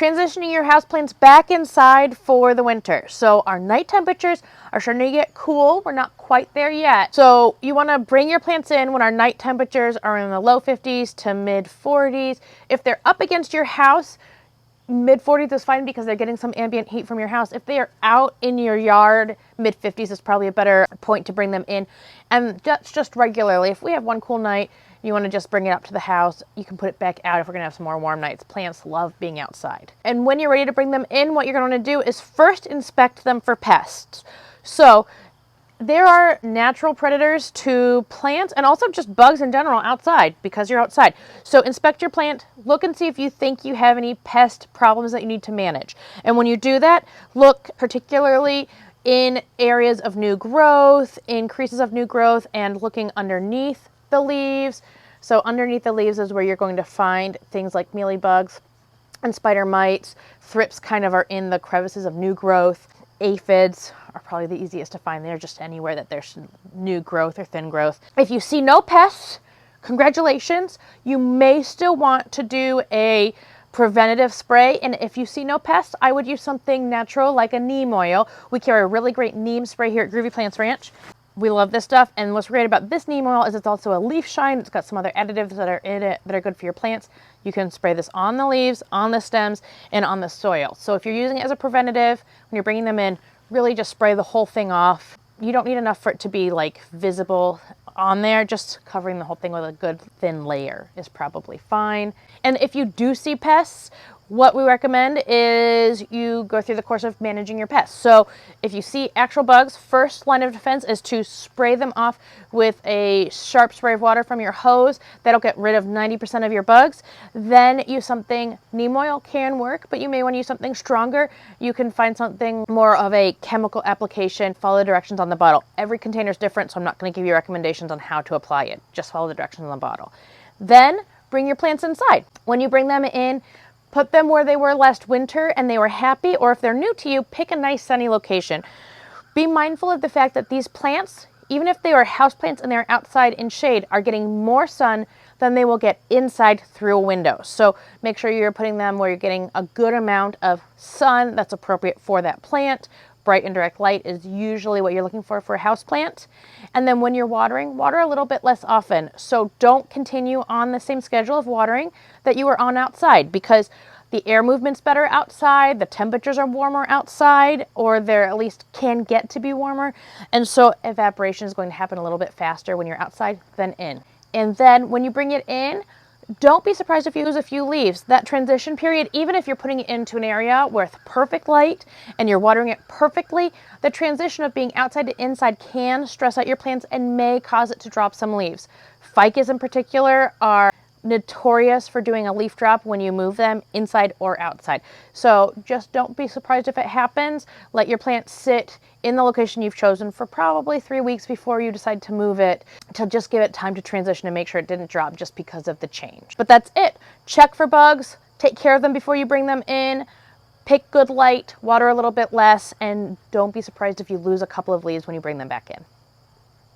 transitioning your houseplants back inside for the winter. So our night temperatures are starting to get cool. We're not quite there yet. So you want to bring your plants in when our night temperatures are in the low 50s to mid 40s. If they're up against your house, mid 40s is fine because they're getting some ambient heat from your house. If they are out in your yard, mid 50s is probably a better point to bring them in. And that's just regularly. If we have one cool night, you want to just bring it up to the house, you can put it back out if we're going to have some more warm nights. Plants love being outside. And when you're ready to bring them in, what you're going to do is first inspect them for pests. So there are natural predators to plants and also just bugs in general outside because you're outside. So inspect your plant, look and see if you think you have any pest problems that you need to manage. And when you do that, look particularly in areas of new growth, increases of new growth, and looking underneath the leaves. So underneath the leaves is where you're going to find things like mealybugs and spider mites. Thrips kind of are in the crevices of new growth. Aphids are probably the easiest to find. They're just anywhere that there's new growth or thin growth. If you see no pests, congratulations. You may still want to do a preventative spray, and if you see no pests, I would use something natural like a neem oil. We carry a really great neem spray here at Groovy Plants Ranch. We love this stuff, and what's great about this neem oil is it's also a leaf shine. It's got some other additives that are in it that are good for your plants. You can spray this on the leaves, on the stems, and on the soil. So if you're using it as a preventative, when you're bringing them in, really just spray the whole thing off. You don't need enough for it to be like visible on there. Just covering the whole thing with a good thin layer is probably fine. And if you do see pests, what we recommend is you go through the course of managing your pests. So if you see actual bugs, first line of defense is to spray them off with a sharp spray of water from your hose. That'll get rid of 90% of your bugs. Then use something, neem oil can work, but you may want to use something stronger. You can find something more of a chemical application. Follow the directions on the bottle. Every container is different, so I'm not going to give you recommendations on how to apply it. Just follow the directions on the bottle. Then bring your plants inside. When you bring them in, put them where they were last winter and they were happy, or if they're new to you, pick a nice sunny location. Be mindful of the fact that these plants, even if they are houseplants and they're outside in shade, are getting more sun than they will get inside through a window. So make sure you're putting them where you're getting a good amount of sun that's appropriate for that plant. Bright and direct light is usually what you're looking for a houseplant. And then when you're watering, water a little bit less often. So don't continue on the same schedule of watering that you were on outside, because the air movement's better outside, the temperatures are warmer outside, or they're at least can get to be warmer. And so evaporation is going to happen a little bit faster when you're outside than in. And then when you bring it in, don't be surprised if you lose a few leaves. That transition period, even if you're putting it into an area with perfect light and you're watering it perfectly, the transition of being outside to inside can stress out your plants and may cause it to drop some leaves. Ficus in particular are notorious for doing a leaf drop when you move them inside or outside. So just don't be surprised if it happens. Let your plant sit in the location you've chosen for probably 3 weeks before you decide to move it, to just give it time to transition and make sure it didn't drop just because of the change. But that's it. Check for bugs, take care of them before you bring them in, pick good light, water a little bit less, and don't be surprised if you lose a couple of leaves when you bring them back in.